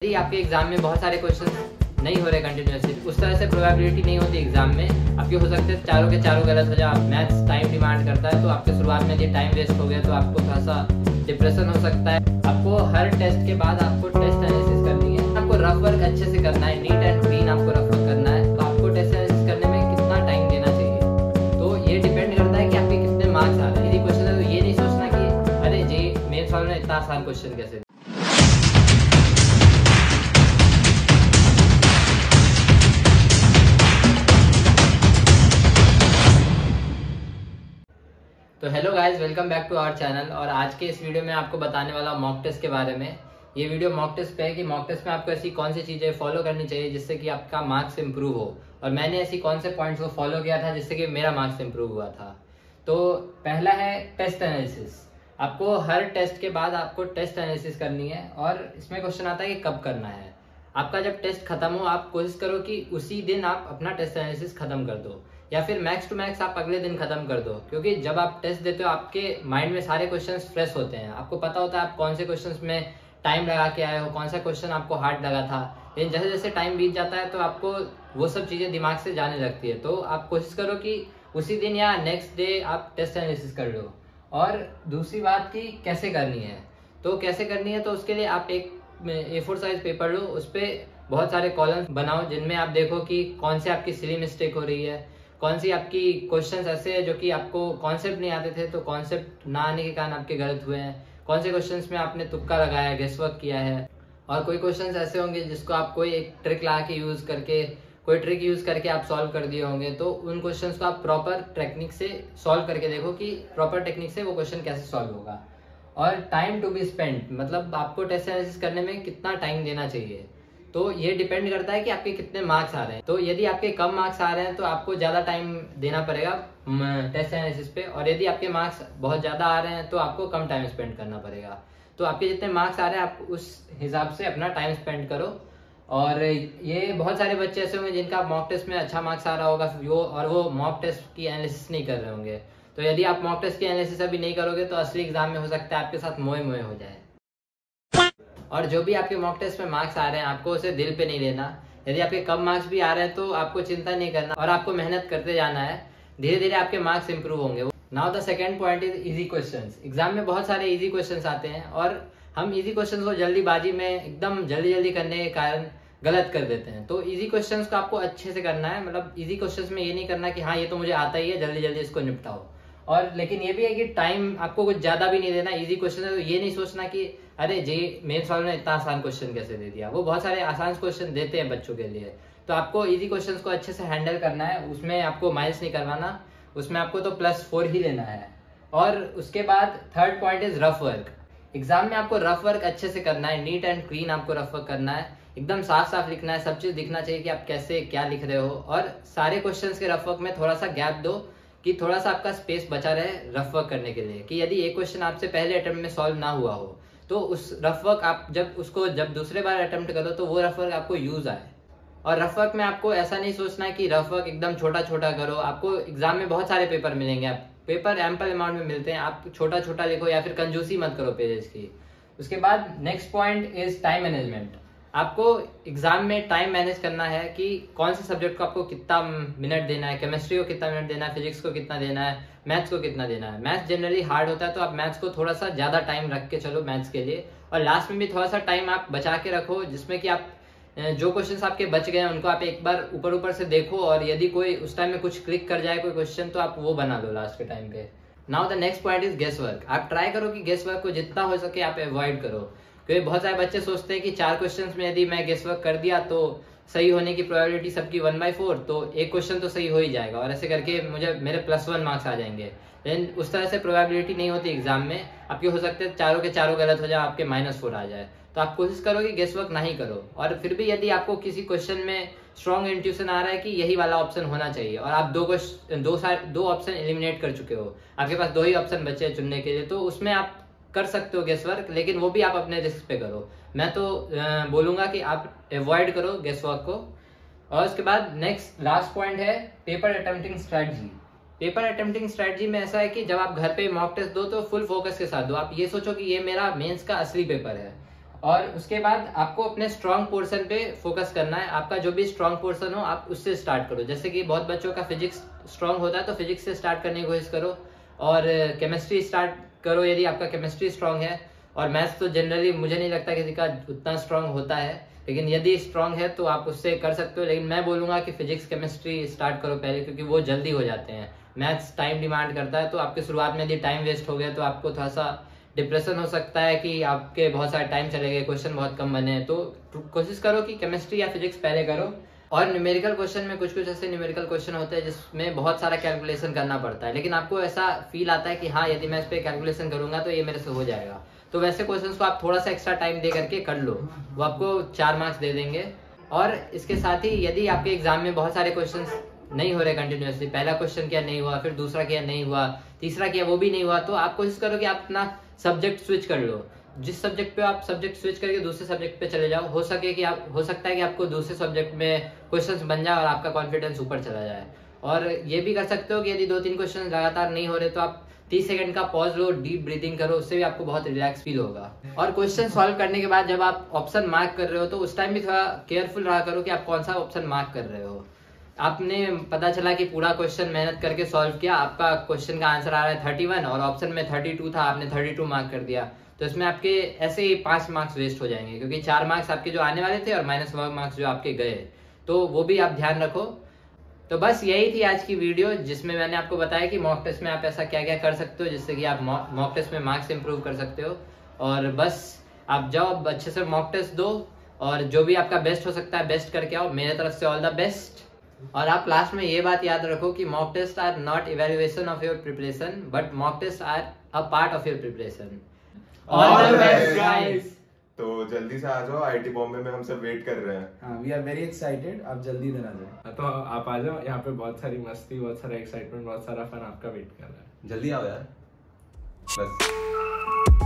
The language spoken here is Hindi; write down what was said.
यदि आपके एग्जाम में बहुत सारे क्वेश्चन नहीं हो रहे कंटिन्यूसली, उस तरह से प्रोबेबिलिटी नहीं होती एग्जाम में आपके हो सकते हैं चारों के चारों गलत हो जाए। मैथ्स टाइम डिमांड करता है, तो आपके शुरुआत में ये टाइम वेस्ट हो गया तो आपको थोड़ा सा डिप्रेशन हो सकता है। आपको हर टेस्ट के बाद आपको टेस्ट एनालिसिस करनी है, आपको रफ वर्क अच्छे से करना है, नीट एंड क्लीन आपको रफ वर्क करना है। तो आपको टेस्ट एनालिसिस करने में कितना टाइम देना चाहिए, तो ये डिपेंड करता है कि आपके कितने मार्क्स आ रहे हैं। यदि क्वेश्चन है तो ये नहीं सोचना कि अरे जी मेन सवाल में इतना आसान क्वेश्चन कैसे। तो hello guys, welcome back to our channel. और आज के इस वीडियो में आपको बताने वाला मॉक टेस्ट के बारे में। ये वीडियो मॉक टेस्ट पे है कि मॉक टेस्ट में आपको ऐसी कौन सी चीजें फॉलो करनी चाहिए जिससे कि आपका मार्क्स इंप्रूव हो, और मैंने ऐसी कौन से पॉइंट्स को फॉलो किया था जिससे कि मेरा मार्क्स इंप्रूव हुआ था। तो पहला है टेस्ट एनालिसिस। आपको हर टेस्ट के बाद आपको टेस्ट एनालिसिस करनी है, और इसमें क्वेश्चन आता है कि कब करना है। आपका जब टेस्ट खत्म हो, आप कोशिश करो कि उसी दिन आप अपना टेस्ट एनालिसिस खत्म कर दो, या फिर मैक्स टू मैक्स आप अगले दिन खत्म कर दो। क्योंकि जब आप टेस्ट देते हो आपके माइंड में सारे क्वेश्चंस फ्रेश होते हैं, आपको पता होता है आप कौन से क्वेश्चंस में टाइम लगा के आए हो, कौन सा क्वेश्चन आपको हार्ड लगा था। लेकिन जैसे जैसे टाइम बीत जाता है तो आपको वो सब चीजें दिमाग से जाने लगती है। तो आप कोशिश करो कि उसी दिन या नेक्स्ट डे आप टेस्ट एनालिसिस कर लो। और दूसरी बात की कैसे करनी है, तो कैसे करनी है तो उसके लिए आप एक A4 साइज पेपर लो, उस पर बहुत सारे कॉलम बनाओ जिनमें आप देखो कि कौन से आपकी सिली मिस्टेक हो रही है, कौन सी आपकी क्वेश्चंस ऐसे हैं जो कि आपको कॉन्सेप्ट नहीं आते थे तो कॉन्सेप्ट ना आने के कारण आपके गलत हुए हैं, कौन से क्वेश्चंस में आपने तुक्का लगाया, गेस वर्क किया है। और कोई क्वेश्चंस ऐसे होंगे जिसको आप कोई एक ट्रिक ला के यूज करके, कोई ट्रिक यूज करके आप सॉल्व कर दिए होंगे। तो उन क्वेश्चंस को आप प्रॉपर टेक्निक से सॉल्व करके देखो कि प्रॉपर टेक्निक से वो क्वेश्चन कैसे सॉल्व होगा। और टाइम टू बी स्पेंट, मतलब आपको टेस्ट एनालिसिस करने में कितना टाइम देना चाहिए, तो ये डिपेंड करता है कि आपके कितने मार्क्स आ रहे हैं। तो यदि आपके कम मार्क्स आ रहे हैं तो आपको ज़्यादा टाइम देना पड़ेगा टेस्ट एनालिसिस पे, और यदि आपके मार्क्स बहुत ज़्यादा आ रहे हैं तो आपको कम टाइम स्पेंड करना पड़ेगा। तो आपके जितने मार्क्स आ रहे हैं आप उस हिसाब से अपना टाइम स्पेंड करो। और ये बहुत सारे बच्चे ऐसे होंगे जिनका मॉक टेस्ट में अच्छा मार्क्स आ रहा होगा वो मॉक टेस्ट की एनालिसिस नहीं कर रहे होंगे। तो यदि आप मॉक टेस्ट की एनालिसिस अभी नहीं करोगे तो असली एग्जाम में हो सकता है आपके साथ मोए मोए हो जाए। और जो भी आपके मॉक टेस्ट में मार्क्स आ रहे हैं आपको उसे दिल पे नहीं लेना। यदि आपके कम मार्क्स भी आ रहे हैं तो आपको चिंता नहीं करना, और आपको मेहनत करते जाना है, धीरे धीरे आपके मार्क्स इंप्रूव होंगे। Now the second point is easy questions. Exam में बहुत सारे इजी क्वेश्चंस आते हैं और हम इजी क्वेश्चंस को जल्दीबाजी में एकदम जल्दी जल्दी करने के कारण गलत कर देते हैं। तो इजी क्वेश्चंस को आपको अच्छे से करना है, मतलब इजी क्वेश्चंस में ये नहीं करना कि हाँ ये तो मुझे आता ही है, जल्दी जल्दी इसको निपटाओ। और लेकिन ये भी है कि टाइम आपको कुछ ज्यादा भी नहीं देना। इजी क्वेश्चन है तो ये नहीं सोचना कि अरे जी मेन सवाल में इतना आसान क्वेश्चन कैसे दे दिया। वो बहुत सारे आसान क्वेश्चन देते हैं बच्चों के लिए, तो आपको इजी क्वेश्चंस को अच्छे से हैंडल करना है। उसमें आपको माइनस नहीं करवाना, उसमें आपको तो +4 ही लेना है। और उसके बाद third point is rough work. Exam में आपको रफ वर्क अच्छे से करना है, नीट एंड क्लीन आपको रफ वर्क करना है, एकदम साफ साफ लिखना है, सब चीज दिखना चाहिए कि आप कैसे क्या लिख रहे हो। और सारे क्वेश्चन के रफ वर्क में थोड़ा सा गैप दो कि थोड़ा सा आपका स्पेस बचा रहे रफ वर्क करने के लिए, कि यदि एक क्वेश्चन आपसे पहले अटेम्प्ट में सॉल्व ना हुआ हो तो उस रफ वर्क आप जब दूसरे बार अटेम्प्ट करो तो वो रफ वर्क आपको यूज आए। और रफ वर्क में आपको ऐसा नहीं सोचना है कि रफ वर्क एकदम छोटा छोटा करो। आपको एग्जाम में बहुत सारे पेपर मिलेंगे, आप पेपर एम्पल अमाउंट में मिलते हैं, आप छोटा छोटा लिखो या फिर कंजूसी मत करो पेजेस की। उसके बाद next point is time management. आपको एग्जाम में टाइम मैनेज करना है कि कौन से सब्जेक्ट को आपको कितना मिनट देना है, केमिस्ट्री को कितना मिनट देना है, फिजिक्स को कितना देना है, मैथ्स को कितना देना है। मैथ्स जनरली हार्ड होता है तो आप मैथ्स को थोड़ा सा ज्यादा टाइम रख के चलो मैथ्स के लिए, और लास्ट में भी थोड़ा सा टाइम आप बचा के रखो जिसमें कि आप जो क्वेश्चंस आपके बच गए हैं उनको आप एक बार ऊपर ऊपर से देखो, और यदि कोई उस टाइम में कुछ क्लिक कर जाए कोई क्वेश्चन तो आप वो बना लो लास्ट के टाइम पे। Now the next point is guess work. आप ट्राई करो कि गेस वर्क को जितना हो सके आप अवॉइड करो, क्योंकि बहुत सारे बच्चे सोचते हैं कि 4 क्वेश्चंस में यदि मैं गेस वर्क कर दिया तो सही होने की प्रोबेबिलिटी सबकी 1/4, तो एक क्वेश्चन तो सही हो ही जाएगा और ऐसे करके मेरे +1 मार्क्स आ जाएंगे। लेकिन उस तरह से प्रोबेबिलिटी नहीं होती एग्जाम में। आपके हो सकते हैं चारों के चारों गलत हो जाए, आपके -4 आ जाए। तो आप कोशिश करो कि गेस वर्क नहीं करो। और फिर भी यदि आपको किसी क्वेश्चन में स्ट्रॉन्ग इंट्यूशन आ रहा है कि यही वाला ऑप्शन होना चाहिए, और आप दो ऑप्शन एलिमिनेट कर चुके हो, आपके पास 2 ही ऑप्शन बचे हैं चुनने के लिए, तो उसमें आप कर सकते हो गेस वर्क, लेकिन वो भी आप अपने रिस्क पे करो। मैं तो बोलूंगा कि आप अवॉइड करो गेस वर्क को। और उसके बाद नेक्स्ट लास्ट पॉइंट है paper attempting strategy. Paper attempting strategy में ऐसा है कि जब आप घर पे मॉक टेस्ट दो तो फुल फोकस के साथ दो। आप ये सोचो कि ये मेरा मेंस का असली पेपर है, और उसके बाद आपको अपने स्ट्रॉन्ग पोर्शन पे फोकस करना है। आपका जो भी स्ट्रॉन्ग पोर्शन हो आप उससे स्टार्ट करो। जैसे कि बहुत बच्चों का फिजिक्स स्ट्रॉन्ग होता है तो फिजिक्स से स्टार्ट करने की कोशिश करो, और केमिस्ट्री स्टार्ट करो यदि आपका केमिस्ट्री स्ट्रॉन्ग है। और मैथ्स तो जनरली मुझे नहीं लगता किसी का उतना स्ट्रॉन्ग होता है, लेकिन यदि स्ट्रॉन्ग है तो आप उससे कर सकते हो। लेकिन मैं बोलूंगा कि फिजिक्स केमिस्ट्री स्टार्ट करो पहले, क्योंकि वो जल्दी हो जाते हैं। मैथ्स टाइम डिमांड करता है, तो आपके शुरुआत में यदि टाइम वेस्ट हो गया तो आपको थोड़ा सा डिप्रेशन हो सकता है कि आपके बहुत सारे टाइम चले गए, क्वेश्चन बहुत कम बने। तो कोशिश करो कि केमिस्ट्री या फिजिक्स पहले करो। और न्यूमेरिकल क्वेश्चन में कुछ ऐसे न्यूमेरिकल क्वेश्चन होते हैं जिसमें बहुत सारा कैलकुलेशन करना पड़ता है, लेकिन आपको ऐसा फील आता है कि हाँ यदि मैं इस पर कैलकुलेशन करूंगा तो ये मेरे से हो जाएगा। तो वैसे क्वेश्चंस को आप थोड़ा सा एक्स्ट्रा टाइम दे करके कर लो, वो आपको 4 मार्क्स दे देंगे। और इसके साथ ही यदि आपके एग्जाम में बहुत सारे क्वेश्चंस नहीं हो रहे कंटिन्यूअसली, पहला क्वेश्चन किया नहीं हुआ, फिर दूसरा किया नहीं हुआ, तीसरा किया वो भी नहीं हुआ, तो आप कोशिश करो कि आप अपना सब्जेक्ट स्विच कर लो। जिस सब्जेक्ट पे आप सब्जेक्ट स्विच करके दूसरे सब्जेक्ट पे चले जाओ, हो सकता है कि आपको दूसरे सब्जेक्ट में क्वेश्चंस बन जाए और आपका कॉन्फिडेंस ऊपर चला जाए। और ये भी कर सकते हो कि यदि 2-3 क्वेश्चन लगातार नहीं हो रहे तो आप 30 सेकंड का पॉज लो, डीप ब्रीदिंग करो, उससे भी आपको बहुत रिलैक्स फील होगा। और क्वेश्चन सॉल्व करने के बाद जब आप ऑप्शन मार्क कर रहे हो तो उस टाइम भी थोड़ा केयरफुल रहा करो कि आप कौन सा ऑप्शन मार्क कर रहे हो। आपने पता चला कि पूरा क्वेश्चन मेहनत करके सॉल्व किया, आपका क्वेश्चन का आंसर आ रहा है 31 और ऑप्शन में 32 था, आपने 32 मार्क कर दिया, तो इसमें आपके ऐसे ही 5 मार्क्स वेस्ट हो जाएंगे, क्योंकि 4 मार्क्स आपके जो आने वाले थे और -1 मार्क्स जो आपके गए, तो वो भी आप ध्यान रखो। तो बस यही थी आज की वीडियो, जिसमें मैंने आपको बताया कि मॉक टेस्ट में आप ऐसा क्या क्या कर सकते हो जिससे कि आप मॉक टेस्ट में मार्क्स इंप्रूव कर सकते हो। और बस आप जाओ अच्छे से मॉक टेस्ट दो, और जो भी आपका बेस्ट हो सकता है बेस्ट करके आओ। मेरे तरफ से ऑल द बेस्ट। और आप लास्ट में ये बात याद रखो कि mock test are not evaluation of your preparation, but mock test are a part of your preparation. All the best guys. तो जल्दी से आ जाओ, आईटी बॉम्बे में हम सब वेट कर रहे हैं। हाँ, वी आर वेरी एक्साइटेड, आप जल्दी देना जाए। तो आप आ जाओ, यहाँ पे बहुत सारी मस्ती, बहुत सारा एक्साइटमेंट, बहुत सारा फन आपका वेट कर रहा है। जल्दी आओ यार बस।